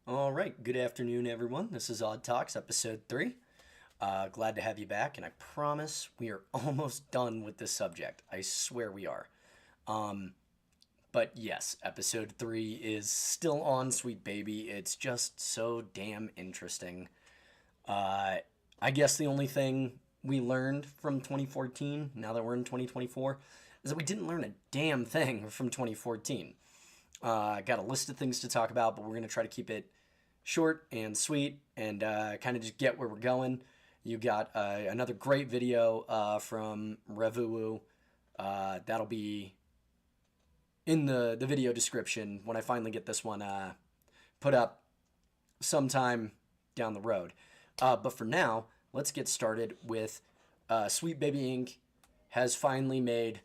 All right, good afternoon, everyone. This is Odd Talks, episode 3. Glad to have you back, and I promise we are almost done with this subject. I swear we are. But yes, episode 3 is still on Sweet Baby. It's just so damn interesting. Uh, I guess the only thing we learned from 2014, now that we're in 2024, is that we didn't learn a damn thing from 2014. Got a list of things to talk about, but we're going to try to keep it short and sweet and kind of just get where we're going. You got another great video from Revuwu. That'll be in the video description when I finally get this one put up sometime down the road. But for now, let's get started with Sweet Baby Inc. has finally made,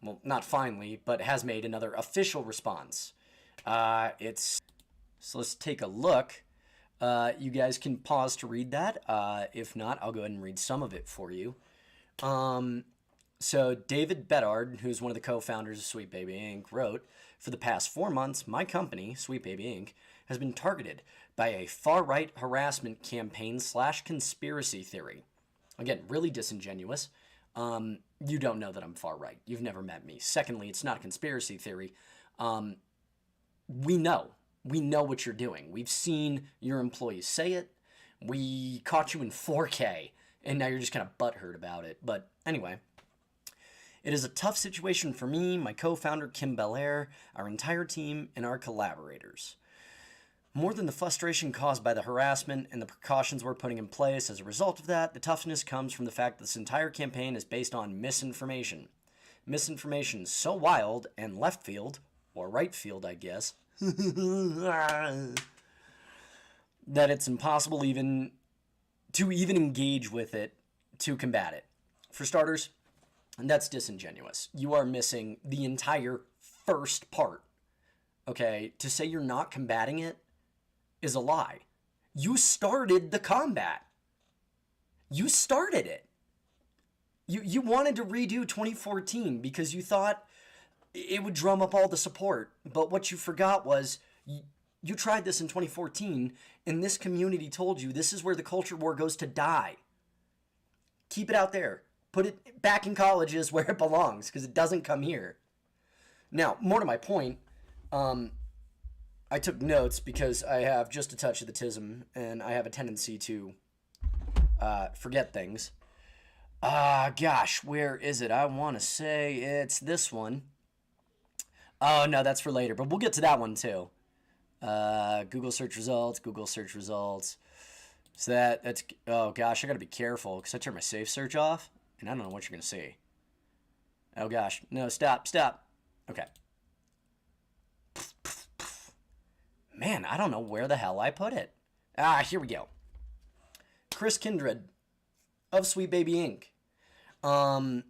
well, not finally, but has made another official response. So let's take a look. You guys can pause to read that. If not, I'll go ahead and read some of it for you. So David Bedard, who's one of the co-founders of Sweet Baby Inc., wrote, "For the past 4 months, my company, Sweet Baby Inc., has been targeted by a far-right harassment campaign / conspiracy theory." Again, really disingenuous. You don't know that I'm far-right. You've never met me. Secondly, it's not a conspiracy theory. We know. We know what you're doing. We've seen your employees say it. We caught you in 4K, and now you're just kind of butthurt about it. But anyway, it is a tough situation for me, my co-founder Kim Belair, our entire team, and our collaborators. More than the frustration caused by the harassment and the precautions we're putting in place as a result of that, the toughness comes from the fact that this entire campaign is based on misinformation. Misinformation so wild and left field, or right field, I guess, that it's impossible even to engage with it to combat it. For starters, that's disingenuous. You are missing the entire first part. Okay, to say you're not combating it is a lie. You started the combat. You started it. You wanted to redo 2014 because you thought it would drum up all the support. But what you forgot was you tried this in 2014, and this community told you this is where the culture war goes to die. Keep it out there. Put it back in colleges where it belongs, because it doesn't come here. Now, more to my point, I took notes because I have just a touch of the tism, and I have a tendency to forget things. Gosh, where is it? I want to say it's this one. Oh, no, that's for later, but we'll get to that one too. Google search results, Google search results. So that's, oh gosh, I gotta be careful because I turned my safe search off and I don't know what you're gonna see. Oh gosh, no, stop. Okay. Man, I don't know where the hell I put it. Here we go. Chris Kindred of Sweet Baby Inc.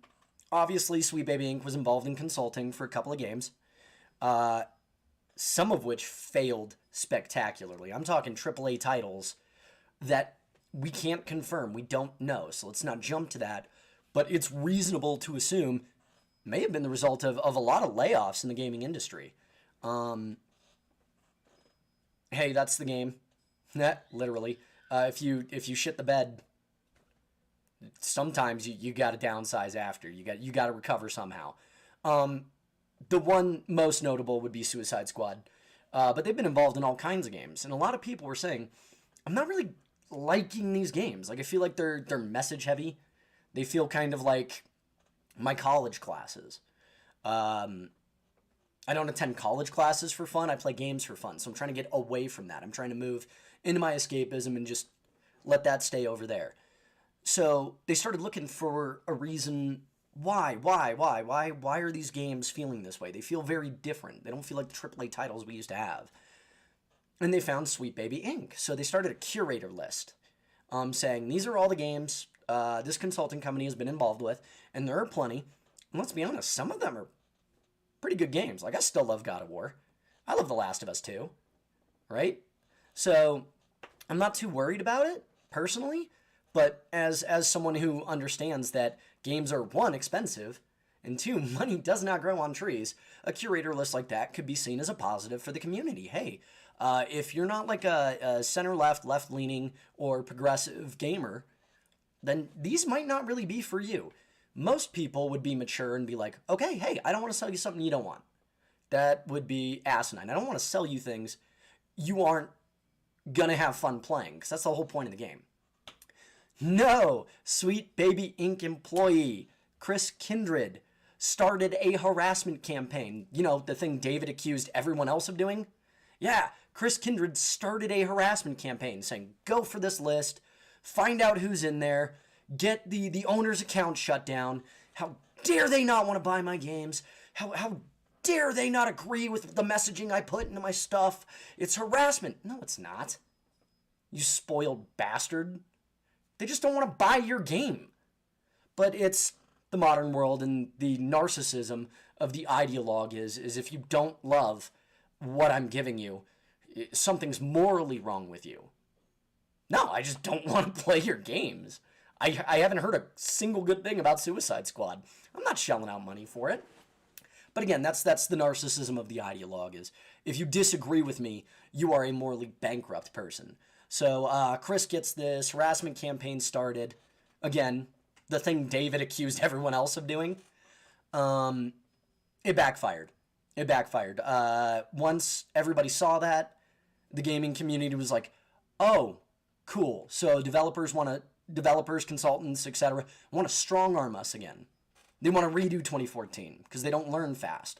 Obviously, Sweet Baby Inc. was involved in consulting for a couple of games. Some of which failed spectacularly. I'm talking AAA titles that we can't confirm. We don't know, so let's not jump to that. But it's reasonable to assume may have been the result of a lot of layoffs in the gaming industry. Hey, that's the game. Literally. If you shit the bed, sometimes you got to downsize after. You got to recover somehow. The one most notable would be Suicide Squad. But they've been involved in all kinds of games. And a lot of people were saying, I'm not really liking these games. Like, I feel like they're message heavy. They feel kind of like my college classes. I don't attend college classes for fun. I play games for fun. So I'm trying to get away from that. I'm trying to move into my escapism and just let that stay over there. So they started looking for a reason. Why are these games feeling this way? They feel very different. They don't feel like the AAA titles we used to have. And they found Sweet Baby Inc. So they started a curator list saying, these are all the games this consulting company has been involved with, and there are plenty. And let's be honest, some of them are pretty good games. Like, I still love God of War. I love The Last of Us 2, right? So I'm not too worried about it, personally, but as someone who understands that games are, one, expensive, And two, money does not grow on trees. A curator list like that could be seen as a positive for the community. Hey, if you're not like a center-left, left-leaning, or progressive gamer, then these might not really be for you. Most people would be mature and be like, okay, hey, I don't want to sell you something you don't want. That would be asinine. I don't want to sell you things you aren't gonna have fun playing, because that's the whole point of the game. No, Sweet Baby Inc. employee Chris Kindred started a harassment campaign. You know, the thing David accused everyone else of doing? Yeah, Chris Kindred started a harassment campaign saying, go for this list, find out who's in there, get the owner's account shut down. How dare they not want to buy my games? How dare they not agree with the messaging I put into my stuff? It's harassment. No, it's not. You spoiled bastard. They just don't want to buy your game. But it's the modern world, and the narcissism of the ideologue is if you don't love what I'm giving you, something's morally wrong with you. No, I just don't want to play your games. I haven't heard a single good thing about Suicide Squad. I'm not shelling out money for it. But again, that's the narcissism of the ideologue is if you disagree with me, you are a morally bankrupt person. So Chris gets this harassment campaign started. Again, the thing David accused everyone else of doing. It backfired. It backfired. Once everybody saw that, the gaming community was like, oh, cool. So developers, consultants, etc., want to strong arm us again. They want to redo 2014 because they don't learn fast,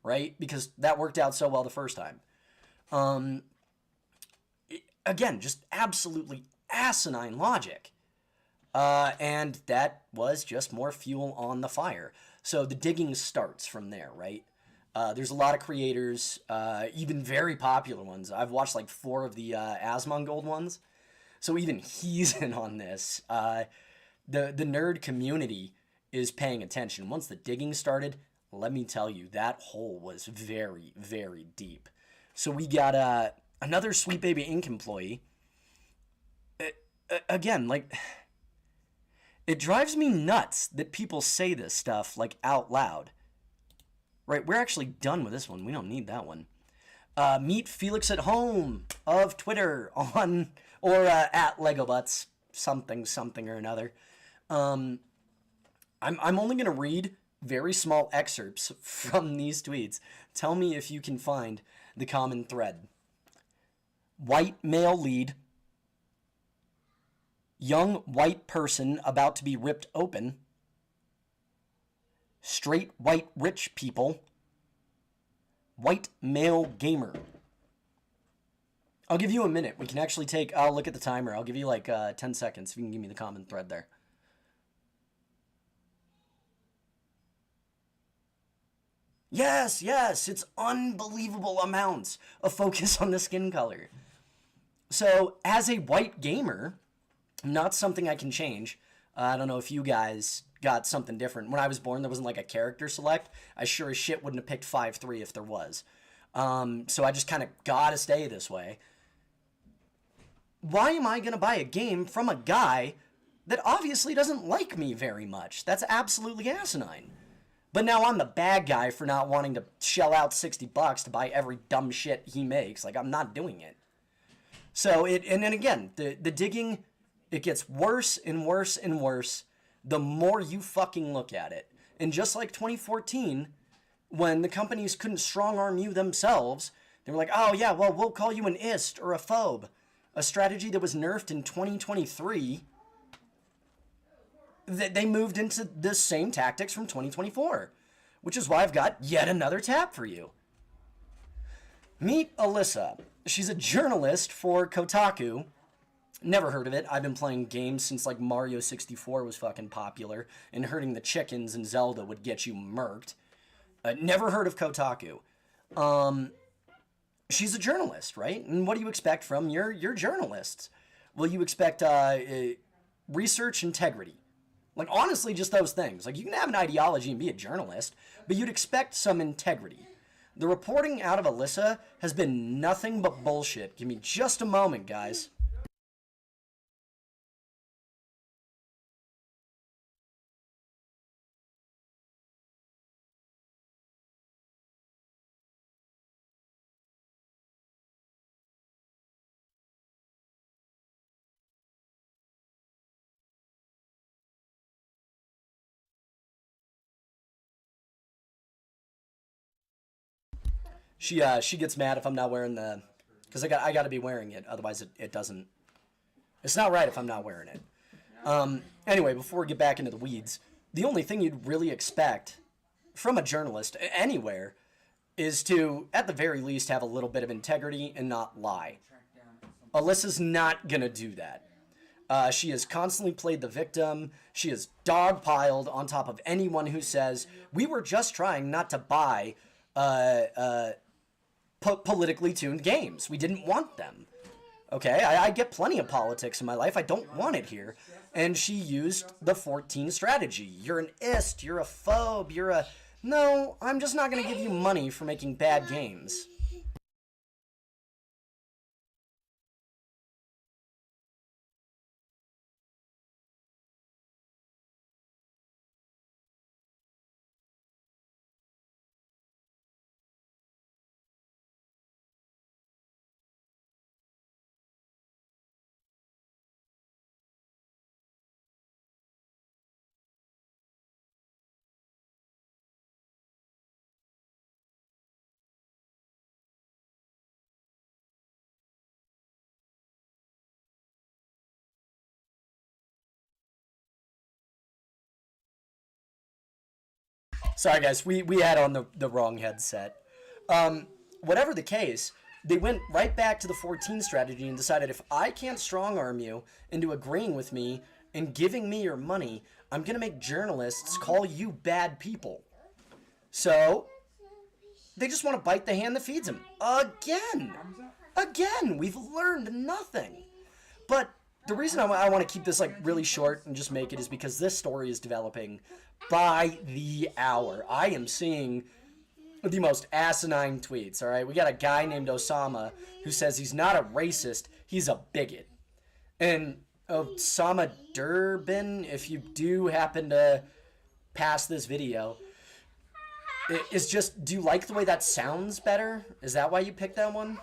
right? Because that worked out so well the first time. Again, just absolutely asinine logic. And that was just more fuel on the fire. So the digging starts from there, right? There's a lot of creators, even very popular ones. I've watched like 4 of the Asmongold ones. So even he's in on this. The nerd community is paying attention. Once the digging started, let me tell you, that hole was very, very deep. So we got another Sweet Baby Inc. employee. Again, like, it drives me nuts that people say this stuff, like, out loud. Right, we're actually done with this one. We don't need that one. Meet Felix at Home of Twitter on, or at LegoButts, something or another. I'm only going to read very small excerpts from these tweets. Tell me if you can find the common thread. White male lead. Young white person about to be ripped open. Straight white rich people. White male gamer. I'll give you a minute. We can actually I'll look at the timer. I'll give you like 10 seconds if you can give me the common thread there. Yes, it's unbelievable amounts of focus on the skin color. So, as a white gamer, not something I can change. I don't know if you guys got something different. When I was born, there wasn't like a character select. I sure as shit wouldn't have picked 5-3 if there was. So I just kind of gotta stay this way. Why am I gonna buy a game from a guy that obviously doesn't like me very much? That's absolutely asinine. But now I'm the bad guy for not wanting to shell out $60 to buy every dumb shit he makes. Like, I'm not doing it. So, and then again, the digging, it gets worse and worse and worse the more you fucking look at it. And just like 2014, when the companies couldn't strong arm you themselves, they were like, oh yeah, well, we'll call you an ist or a phobe. A strategy that was nerfed in 2023, they moved into the same tactics from 2024, which is why I've got yet another tab for you. Meet Alyssa. She's a journalist for Kotaku. Never heard of it. I've been playing games since like Mario 64 was fucking popular, and hurting the chickens in Zelda would get you murked. Never heard of Kotaku. She's a journalist, right? And what do you expect from your journalists? Well, you expect research integrity. Like, honestly, just those things. Like, you can have an ideology and be a journalist, but you'd expect some integrity. The reporting out of Alyssa has been nothing but bullshit. Give me just a moment, guys. She gets mad if I'm not wearing the, because I got to be wearing it, otherwise it doesn't. It's not right if I'm not wearing it. Anyway, before we get back into the weeds, the only thing you'd really expect from a journalist anywhere is to, at the very least, have a little bit of integrity and not lie. Alyssa's not gonna do that. She has constantly played the victim. She is dogpiled on top of anyone who says, we were just trying not to buy politically tuned games. We didn't want them. Okay, I get plenty of politics in my life. I don't want it here. And she used the 14 strategy. You're an ist, you're a phobe, you're a... No, I'm just not going to give you money for making bad games. Sorry, guys, we had on the wrong headset. Whatever the case, they went right back to the 14 strategy and decided if I can't strong arm you into agreeing with me and giving me your money, I'm going to make journalists call you bad people. So, they just want to bite the hand that feeds them. Again! Again! We've learned nothing. But the reason I want to keep this like really short and just make it is because this story is developing by the hour. I am seeing the most asinine tweets, all right? We got a guy named Osama who says he's not a racist, he's a bigot. And Osama Durbin, if you do happen to pass this video, is just, do you like the way that sounds better? Is that why you picked that one?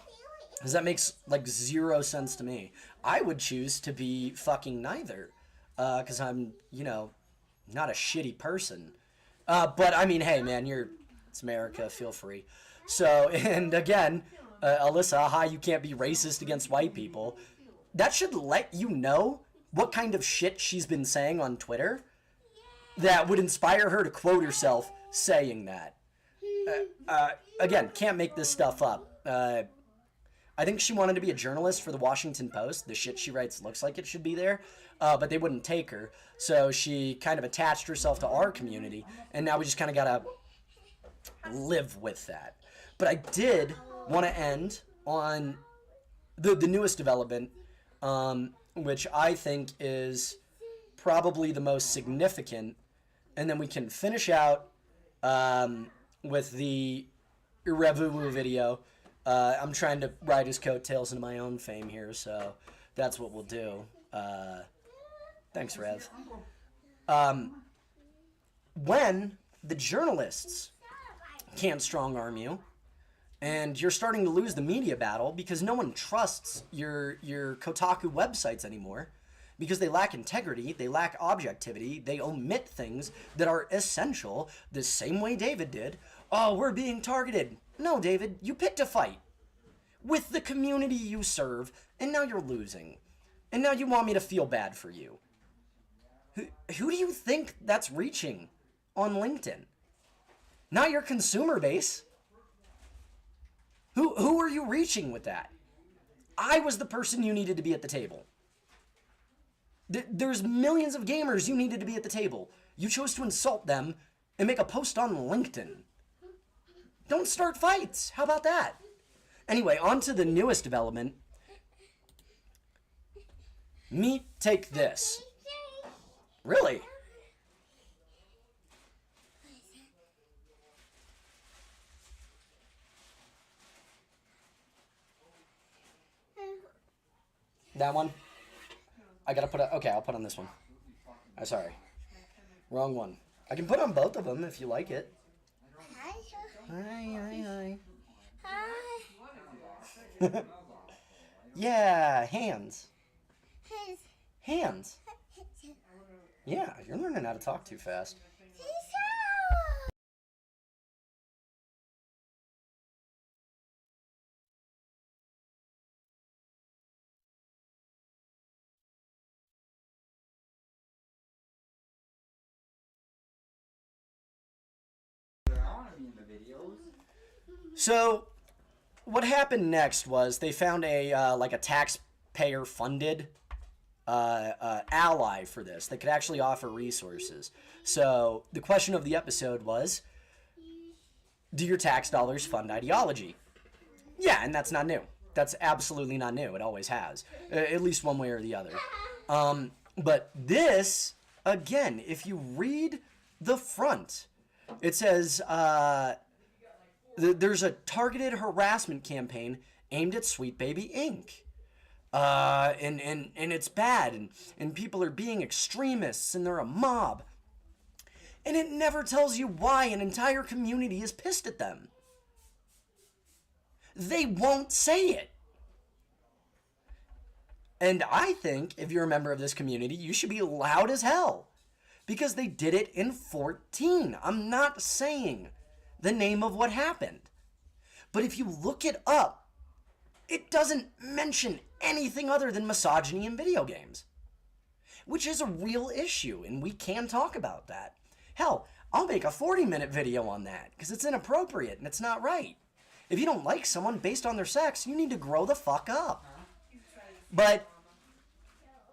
Because that makes like 0 sense to me. I would choose to be fucking neither. Because I'm, you know, not a shitty person. But I mean, hey man, it's America, feel free. So, and again, Alyssa, aha, you can't be racist against white people. That should let you know what kind of shit she's been saying on Twitter that would inspire her to quote herself saying that. Again, can't make this stuff up. I think she wanted to be a journalist for the Washington Post. The shit she writes looks like it should be there, but they wouldn't take her. So she kind of attached herself to our community, and now we just kind of gotta live with that. But I did want to end on the newest development, which I think is probably the most significant, and then we can finish out with the Revuwu video. I'm trying to ride his coattails into my own fame here, so that's what we'll do. Thanks, Rev. When the journalists can't strong-arm you, and you're starting to lose the media battle because no one trusts your Kotaku websites anymore, because they lack integrity, they lack objectivity, they omit things that are essential, the same way David did. Oh, we're being targeted. No, David, you picked a fight with the community you serve, and now you're losing. And now you want me to feel bad for you. Who do you think that's reaching on LinkedIn? Not your consumer base. Who are you reaching with that? I was the person you needed to be at the table. There's millions of gamers you needed to be at the table. You chose to insult them and make a post on LinkedIn. Don't start fights. How about that? Anyway, on to the newest development. Meat, take this. Really? That one? I gotta put okay, I'll put on this one. I'm sorry. Wrong one. I can put on both of them if you like it. Hi. Yeah, hands. Hands. Yeah, you're learning how to talk too fast. So, what happened next was they found a like a taxpayer-funded ally for this that could actually offer resources. So the question of the episode was, do your tax dollars fund ideology? Yeah, and that's not new. That's absolutely not new. It always has, at least one way or the other. But this, again, if you read the front, it says there's a targeted harassment campaign aimed at Sweet Baby Inc. And it's bad, and people are being extremists, and they're a mob. And it never tells you why an entire community is pissed at them. They won't say it. And I think, if you're a member of this community, you should be loud as hell. Because they did it in 14. I'm not saying the name of what happened. But if you look it up, it doesn't mention anything other than misogyny in video games. Which is a real issue, and we can talk about that. Hell, I'll make a 40-minute video on that, because it's inappropriate and it's not right. If you don't like someone based on their sex, you need to grow the fuck up. But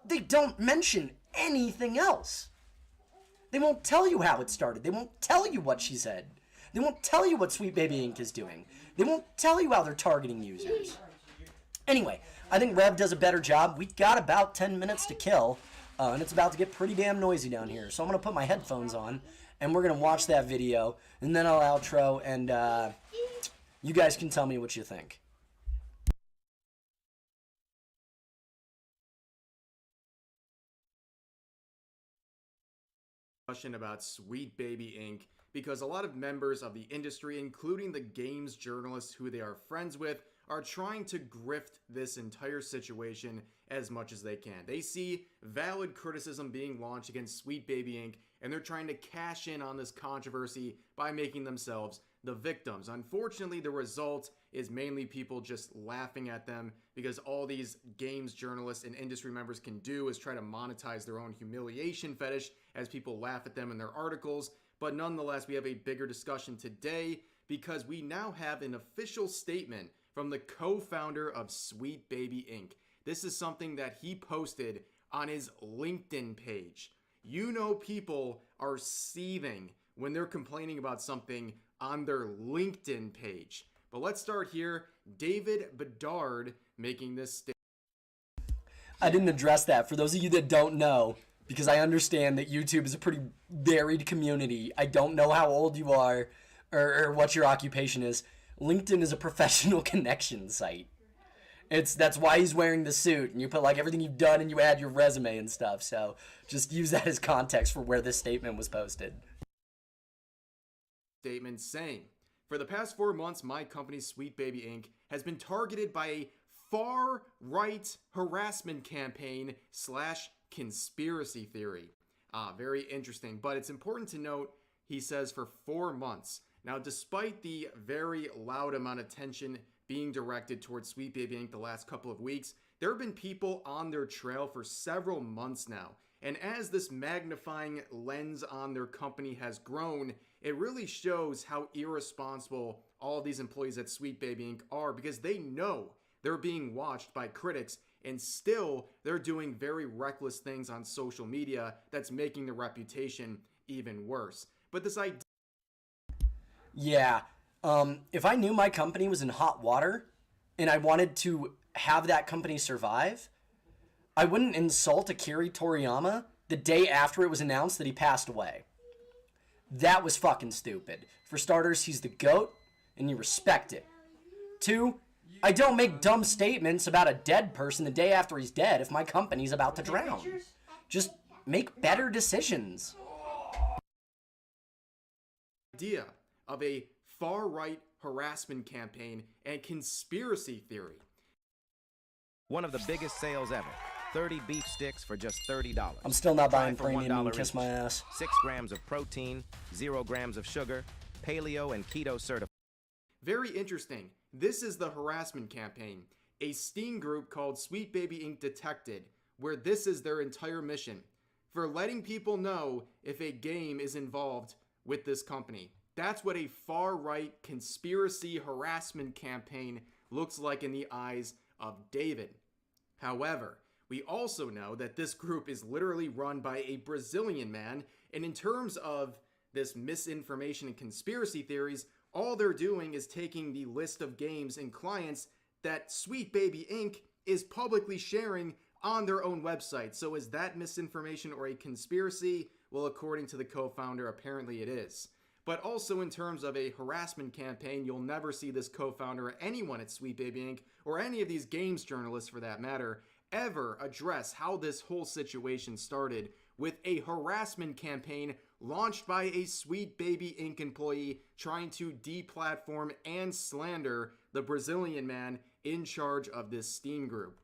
they don't mention anything else. They won't tell you how it started. They won't tell you what she said. They won't tell you what Sweet Baby Inc. is doing. They won't tell you how they're targeting users. Anyway, I think Rev does a better job. We got about 10 minutes to kill, and it's about to get pretty damn noisy down here. So I'm going to put my headphones on, and we're going to watch that video, and then I'll outro, and you guys can tell me what you think. About Sweet Baby Inc. because a lot of members of the industry, including the games journalists who they are friends with, are trying to grift this entire situation as much as they can. They see valid criticism being launched against Sweet Baby Inc. and they're trying to cash in on this controversy by making themselves the victims. Unfortunately, the result is mainly people just laughing at them because all these games journalists and industry members can do is try to monetize their own humiliation fetish as people laugh at them in their articles. But nonetheless, we have a bigger discussion today because we now have an official statement from the co-founder of Sweet Baby Inc. This is something that he posted on his LinkedIn page. You know, people are seething when they're complaining about something on their LinkedIn page. But let's start here. David Bedard making this statement. I didn't address that. For those of you that don't know, because I understand that YouTube is a pretty varied community. I don't know how old you are or what your occupation is. LinkedIn is a professional connection site. That's why he's wearing the suit, and you put like everything you've done and you add your resume and stuff. So just use that as context for where this statement was posted. Statement saying, for the past 4 months, my company, Sweet Baby Inc., has been targeted by a far-right harassment campaign / conspiracy theory. Very interesting, but it's important to note, he says, for 4 months. Now, despite the very loud amount of attention being directed towards Sweet Baby Inc. the last couple of weeks, there have been people on their trail for several months now. And as this magnifying lens on their company has grown, it really shows how irresponsible all of these employees at Sweet Baby Inc. are, because they know they're being watched by critics, and still they're doing very reckless things on social media that's making their reputation even worse. But this idea... Yeah, if I knew my company was in hot water and I wanted to have that company survive, I wouldn't insult Akira Toriyama the day after it was announced that he passed away. That was fucking stupid. For starters, he's the GOAT, and you respect it. 2, I don't make dumb statements about a dead person the day after he's dead if my company's about to drown. Just make better decisions. Idea of a far-right harassment campaign and conspiracy theory. One of the biggest sales ever. 30 beef sticks for just $30. I'm still not buying premium and kiss my ass. 6 grams of protein, 0 grams of sugar, paleo and keto certified. Very interesting. This is the harassment campaign. A sting group called Sweet Baby Inc. Detected, where this is their entire mission. For letting people know if a game is involved with this company. That's what a far-right conspiracy harassment campaign looks like in the eyes of David. However, we also know that this group is literally run by a Brazilian man, and in terms of this misinformation and conspiracy theories, all they're doing is taking the list of games and clients that Sweet Baby Inc. is publicly sharing on their own website. So is that misinformation or a conspiracy? Well, according to the co-founder, apparently it is. But also in terms of a harassment campaign, you'll never see this co-founder or anyone at Sweet Baby Inc. or any of these games journalists for that matter ever address how this whole situation started with a harassment campaign launched by a Sweet Baby Inc. employee trying to deplatform and slander the Brazilian man in charge of this Steam group.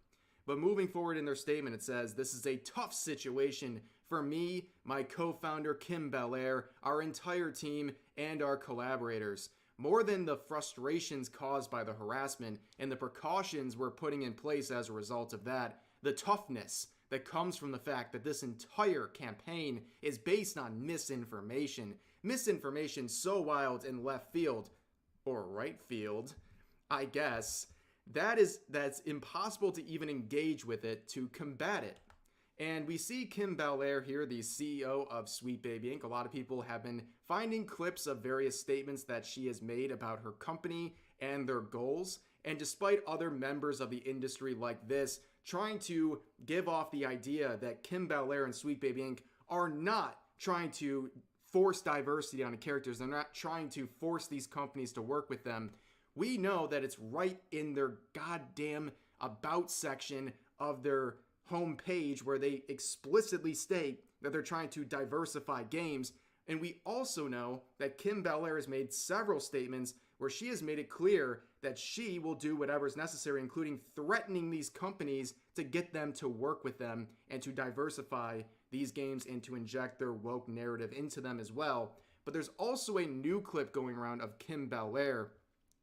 But moving forward in their statement, it says, "This is a tough situation for me, my co-founder Kim Belair, our entire team, and our collaborators. More than the frustrations caused by the harassment and the precautions we're putting in place as a result of that, the toughness that comes from the fact that this entire campaign is based on misinformation. Misinformation so wild in left field, or right field, I guess, that's impossible to even engage with it to combat it." And we see Kim Belair here, the CEO of Sweet Baby Inc. A lot of people have been finding clips of various statements that she has made about her company and their goals. And despite other members of the industry like this trying to give off the idea that Kim Belair and Sweet Baby Inc. are not trying to force diversity on the characters, they're not trying to force these companies to work with them, we know that it's right in their goddamn about section of their homepage where they explicitly state that they're trying to diversify games. And we also know that Kim Belair has made several statements where she has made it clear that she will do whatever's necessary, including threatening these companies to get them to work with them and to diversify these games and to inject their woke narrative into them as well. But there's also a new clip going around of Kim Belair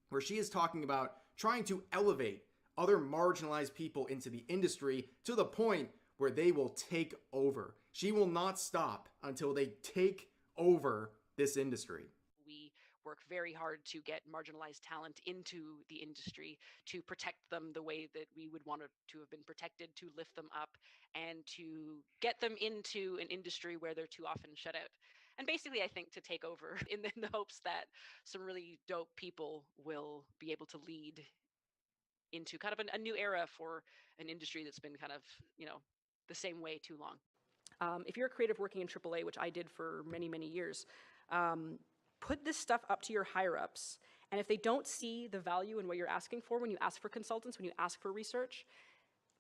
where she is talking about trying to elevate other marginalized people into the industry to the point where they will take over. She will not stop until they take over this industry. We work very hard to get marginalized talent into the industry, to protect them the way that we would want to have been protected, to lift them up, and to get them into an industry where they're too often shut out. And basically, I think to take over in the hopes that some really dope people will be able to lead into kind of a new era for an industry that's been kind of, the same way too long. If you're a creative working in AAA, which I did for many, many years, put this stuff up to your higher ups. And if they don't see the value in what you're asking for when you ask for consultants, when you ask for research,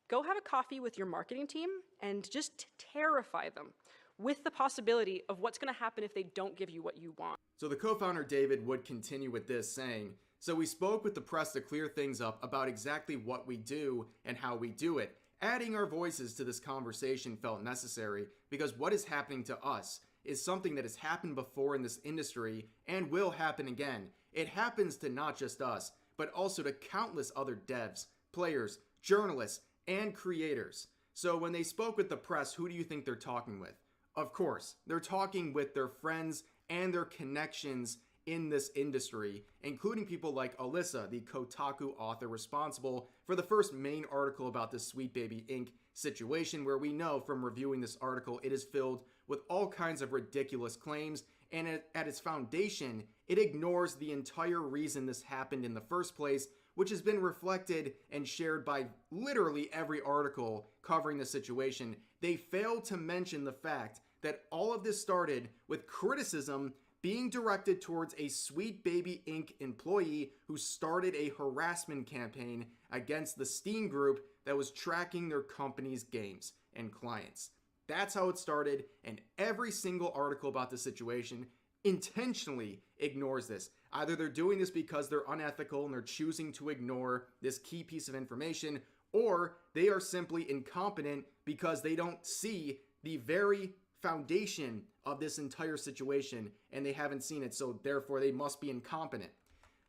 go have a coffee with your marketing team and just terrify them with the possibility of what's going to happen if they don't give you what you want. So the co-founder David would continue with this saying, "So we spoke with the press to clear things up about exactly what we do and how we do it. Adding our voices to this conversation felt necessary because what is happening to us is something that has happened before in this industry and will happen again. It happens to not just us, but also to countless other devs, players, journalists, and creators." So when they spoke with the press, who do you think they're talking with? Of course, they're talking with their friends and their connections in this industry, including people like Alyssa, the Kotaku author responsible for the first main article about the Sweet Baby Inc. situation, where we know from reviewing this article it is filled with all kinds of ridiculous claims, and at its foundation, it ignores the entire reason this happened in the first place, which has been reflected and shared by literally every article covering the situation. They fail to mention the fact that all of this started with criticism being directed towards a Sweet Baby Inc. employee who started a harassment campaign against the Steam group that was tracking their company's games and clients. That's how it started, and every single article about the situation intentionally ignores this. Either they're doing this because they're unethical and they're choosing to ignore this key piece of information, or they are simply incompetent because they don't see the very foundation of this entire situation and they haven't seen it, so therefore they must be incompetent.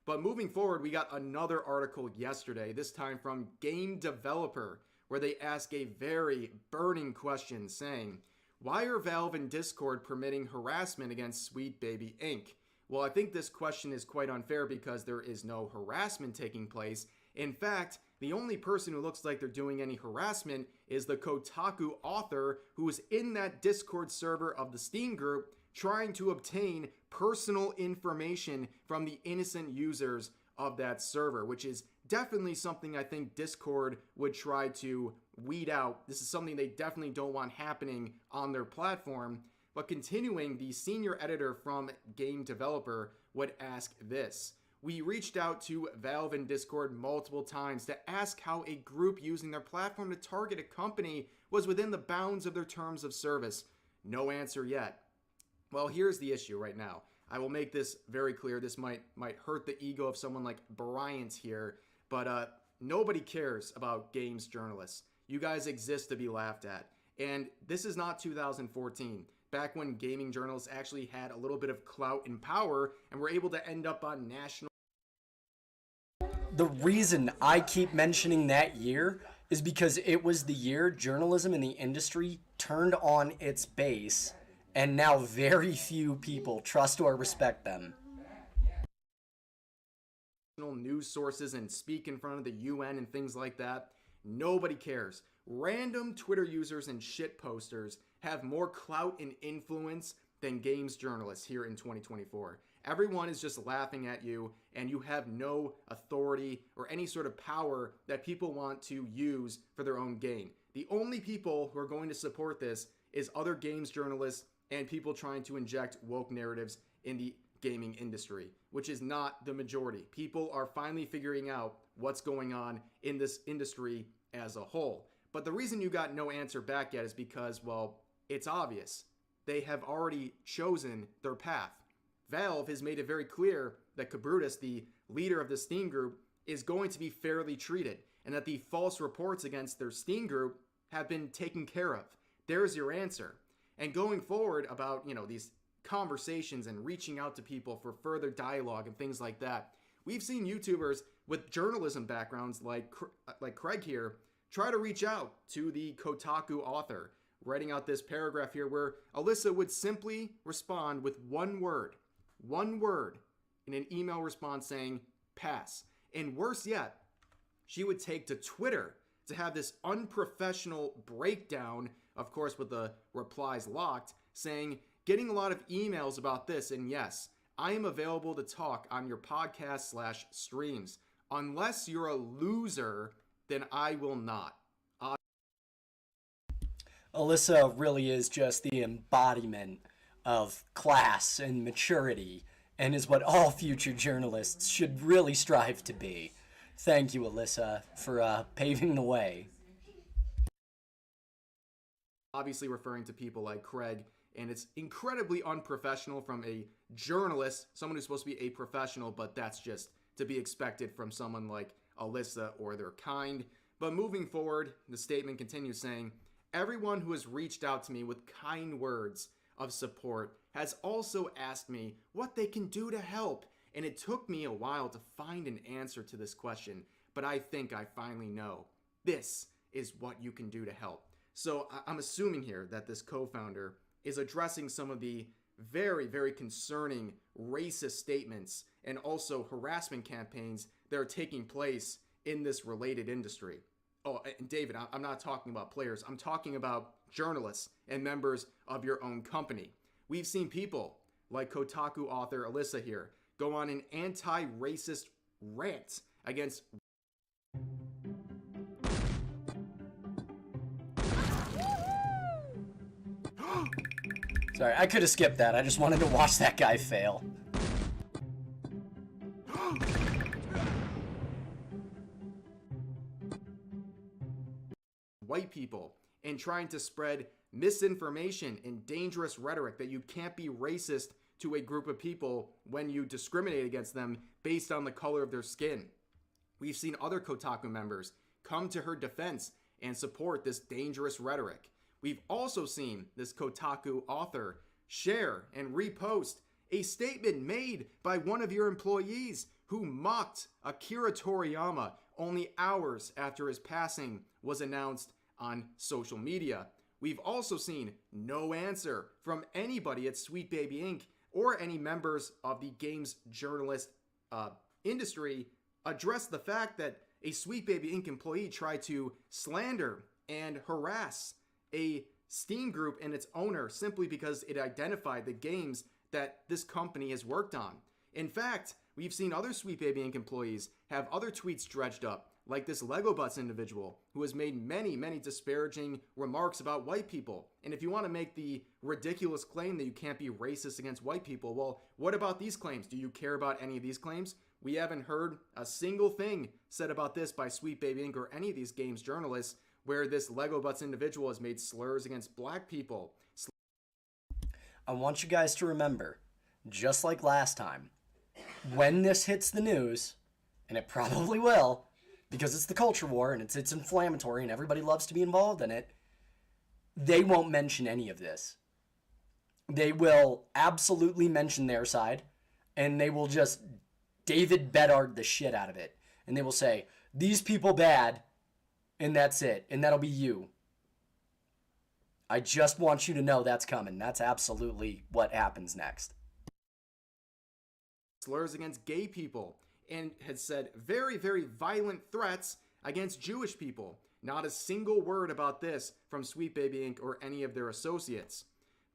But moving forward, we got another article yesterday, this time from Game Developer, where they ask a very burning question saying, "Why are Valve and Discord permitting harassment against Sweet Baby Inc.? Well, I think this question is quite unfair because there is no harassment taking place. In fact, the only person who looks like they're doing any harassment is the Kotaku author who is in that Discord server of the Steam group trying to obtain personal information from the innocent users of that server, which is definitely something I think Discord would try to weed out. This is something they definitely don't want happening on their platform. But continuing, the senior editor from Game Developer would ask this. We reached out to Valve and Discord multiple times to ask how a group using their platform to target a company was within the bounds of their terms of service. No answer yet. Well, here's the issue right now. I will make this very clear. This might hurt the ego of someone like Bryant here, but nobody cares about games journalists. You guys exist to be laughed at. And this is not 2014, back when gaming journalists actually had a little bit of clout and power and were able to end up on national. The reason I keep mentioning that year is because it was the year journalism in the industry turned on its base, and now very few people trust or respect them. News sources and speak in front of the UN and things like that. Nobody cares. Random Twitter users and shit posters have more clout and influence than games journalists here in 2024. Everyone is just laughing at you, and you have no authority or any sort of power that people want to use for their own gain. The only people who are going to support this is other games journalists and people trying to inject woke narratives in the gaming industry, which is not the majority. People are finally figuring out what's going on in this industry as a whole. But the reason you got no answer back yet is because, well, it's obvious. They have already chosen their path. Valve has made it very clear that Kabrutus, the leader of the Steam group, is going to be fairly treated, and that the false reports against their Steam group have been taken care of. There's your answer. And going forward about, these conversations and reaching out to people for further dialogue and things like that, we've seen YouTubers with journalism backgrounds like Craig here try to reach out to the Kotaku author, writing out this paragraph here where Alyssa would simply respond with one word in an email response saying, pass. And worse yet, she would take to Twitter to have this unprofessional breakdown, of course with the replies locked, saying, getting a lot of emails about this, and yes, I am available to talk on your podcast/streams. Unless you're a loser, then I will not. Alyssa really is just the embodiment of class and maturity, and is what all future journalists should really strive to be. Thank you, Alyssa, for paving the way. Obviously referring to people like Craig, and it's incredibly unprofessional from a journalist, someone who's supposed to be a professional, but that's just to be expected from someone like Alyssa or their kind. But moving forward, the statement continues saying, everyone who has reached out to me with kind words of support has also asked me what they can do to help, and it took me a while to find an answer to this question, but I think I finally know. This is what you can do to help. So I'm assuming here that this co-founder is addressing some of the very, very concerning racist statements and also harassment campaigns that are taking place in this related industry. Oh, and David, I'm not talking about players. I'm talking about journalists and members of your own company. We've seen people like Kotaku author Alyssa here go on an anti-racist rant against... Sorry, I could have skipped that. I just wanted to watch that guy fail. White people, and trying to spread misinformation and dangerous rhetoric that you can't be racist to a group of people when you discriminate against them based on the color of their skin. We've seen other Kotaku members come to her defense and support this dangerous rhetoric. We've also seen this Kotaku author share and repost a statement made by one of your employees who mocked Akira Toriyama only hours after his passing was announced on social media. We've also seen no answer from anybody at Sweet Baby Inc. or any members of the games journalist industry address the fact that a Sweet Baby Inc. employee tried to slander and harass a Steam group and its owner simply because it identified the games that this company has worked on. In fact, we've seen other Sweet Baby Inc. employees have other tweets dredged up, like this Lego Butts individual who has made many, many disparaging remarks about white people. And if you want to make the ridiculous claim that you can't be racist against white people, well, what about these claims? Do you care about any of these claims? We haven't heard a single thing said about this by Sweet Baby Inc. or any of these games journalists where this Lego Butts individual has made slurs against black people. I want you guys to remember, just like last time, when this hits the news, and it probably will, because it's the culture war and it's inflammatory and everybody loves to be involved in it, they won't mention any of this. They will absolutely mention their side, and they will just David Bedard the shit out of it. And they will say, these people bad, and that's it. And that'll be you. I just want you to know that's coming. That's absolutely what happens next. Slurs against gay people, and had said very, very violent threats against Jewish people. Not a single word about this from Sweet Baby Inc. or any of their associates.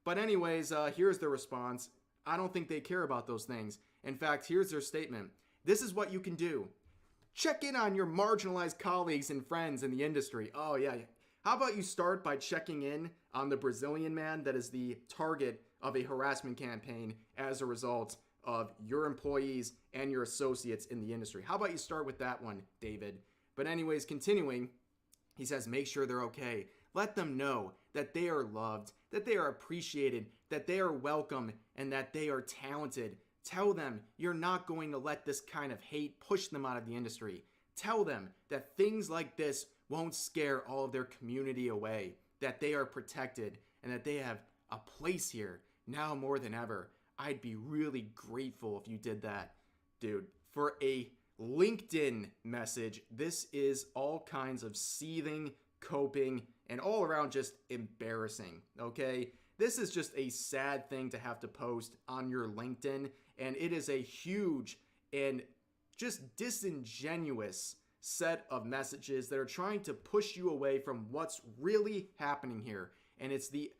But anyways, here's their response. I don't think they care about those things. In fact, here's their statement. This is what you can do. Check in on your marginalized colleagues and friends in the industry. Oh yeah. How about you start by checking in on the Brazilian man that is the target of a harassment campaign as a result of your employees and your associates in the industry. How about you start with that one, David? But anyways, continuing, he says, make sure they're okay. Let them know that they are loved, that they are appreciated, that they are welcome, and that they are talented. Tell them you're not going to let this kind of hate push them out of the industry. Tell them that things like this won't scare all of their community away, that they are protected, and that they have a place here now more than ever. I'd be really grateful if you did that. Dude, for a LinkedIn message, this is all kinds of seething, coping, and all around just embarrassing, okay? This is just a sad thing to have to post on your LinkedIn, and it is a huge and just disingenuous set of messages that are trying to push you away from what's really happening here. And it's the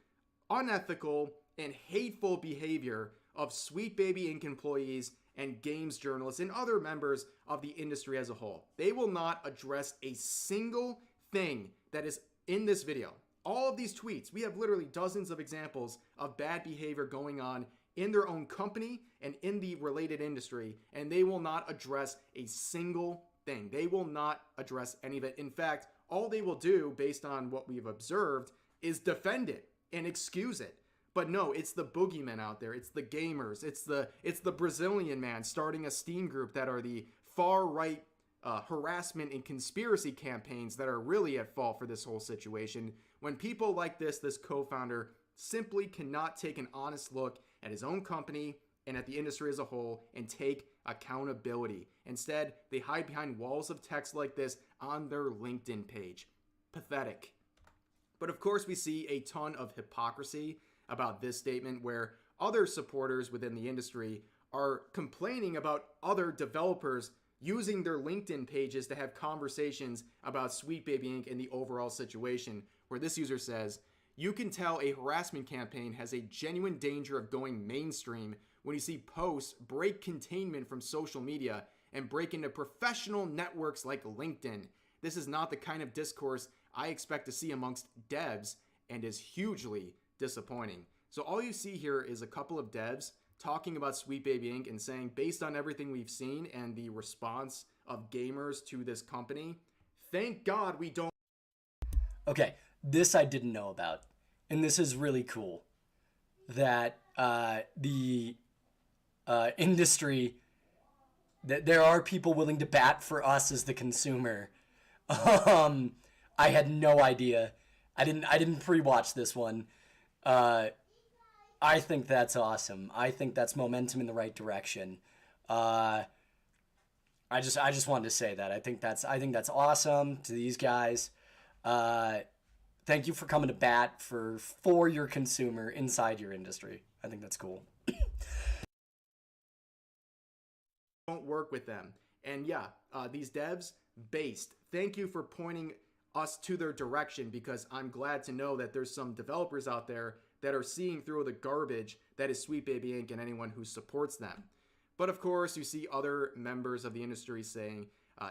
unethical and hateful behavior of Sweet Baby Inc. employees and games journalists and other members of the industry as a whole. They will not address a single thing that is in this video. All of these tweets, we have literally dozens of examples of bad behavior going on in their own company and in the related industry, and they will not address a single thing. They will not address any of it. In fact, all they will do, based on what we've observed, is defend it and excuse it. But no, it's the boogeymen out there. It's the gamers. It's the Brazilian man starting a Steam group that are the far-right harassment and conspiracy campaigns that are really at fault for this whole situation. When people like this co-founder simply cannot take an honest look at his own company and at the industry as a whole and take accountability. Instead, they hide behind walls of text like this on their LinkedIn page. Pathetic. But of course, we see a ton of hypocrisy about this statement where other supporters within the industry are complaining about other developers using their LinkedIn pages to have conversations about Sweet Baby Inc. and the overall situation, where this user says, you can tell a harassment campaign has a genuine danger of going mainstream when you see posts break containment from social media and break into professional networks like LinkedIn. This is not the kind of discourse I expect to see amongst devs and is hugely disappointing. So all you see here is a couple of devs talking about Sweet Baby Inc. and saying, based on everything we've seen and the response of gamers to this company, thank God we don't. Okay, this I didn't know about, and this is really cool that the industry, that there are people willing to bat for us as the consumer. I had no idea. I didn't pre-watch this one. I think that's awesome. I think that's momentum in the right direction. I just wanted to say that. I think that's awesome to these guys. Thank you for coming to bat for your consumer inside your industry. I think that's cool. don't work with them. And yeah, these devs, Based, thank you for pointing us to their direction, because I'm glad to know that there's some developers out there that are seeing through the garbage that is Sweet Baby Inc. and anyone who supports them. But of course, you see other members of the industry saying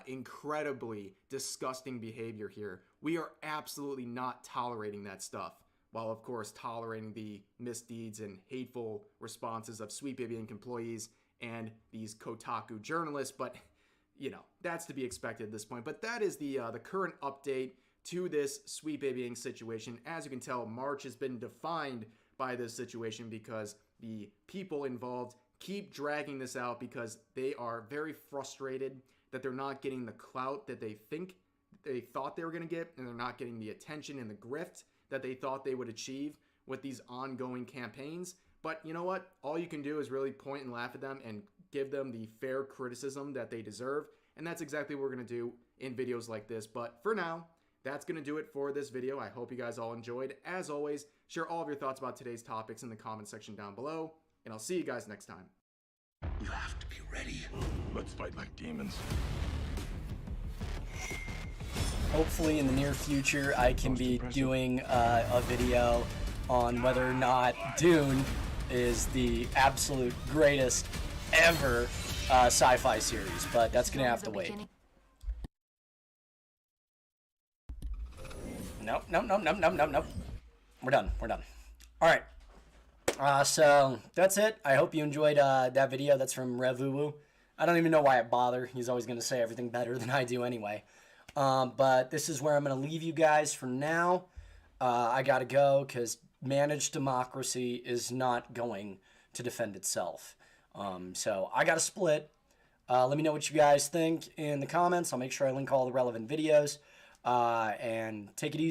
incredibly disgusting behavior here. We are absolutely not tolerating that stuff, while of course tolerating the misdeeds and hateful responses of Sweet Baby Inc. employees and these Kotaku journalists. But you know, that's to be expected at this point. But that is the current update to this Sweet Baby Inc. situation. As you can tell, March has been defined by this situation because the people involved keep dragging this out because they are very frustrated that they're not getting the clout that they thought they were going to get, and they're not getting the attention and the grift that they thought they would achieve with these ongoing campaigns. But you know what? All you can do is really point and laugh at them and give them the fair criticism that they deserve. And that's exactly what we're going to do in videos like this. But for now, that's going to do it for this video. I hope you guys all enjoyed. As always, share all of your thoughts about today's topics in the comment section down below. And I'll see you guys next time. You have to be ready. Let's fight like demons. Hopefully in the near future I can be doing a video on whether or not Dune is the absolute greatest ever sci-fi series, but that's gonna have to wait. Nope. We're done. All right. So that's it. I hope you enjoyed that video. That's from Revuwu. I don't even know why I bother. He's always going to say everything better than I do anyway. But this is where I'm going to leave you guys for now. I got to go because managed democracy is not going to defend itself. So I got to split. Let me know what you guys think in the comments. I'll make sure I link all the relevant videos. And take it easy.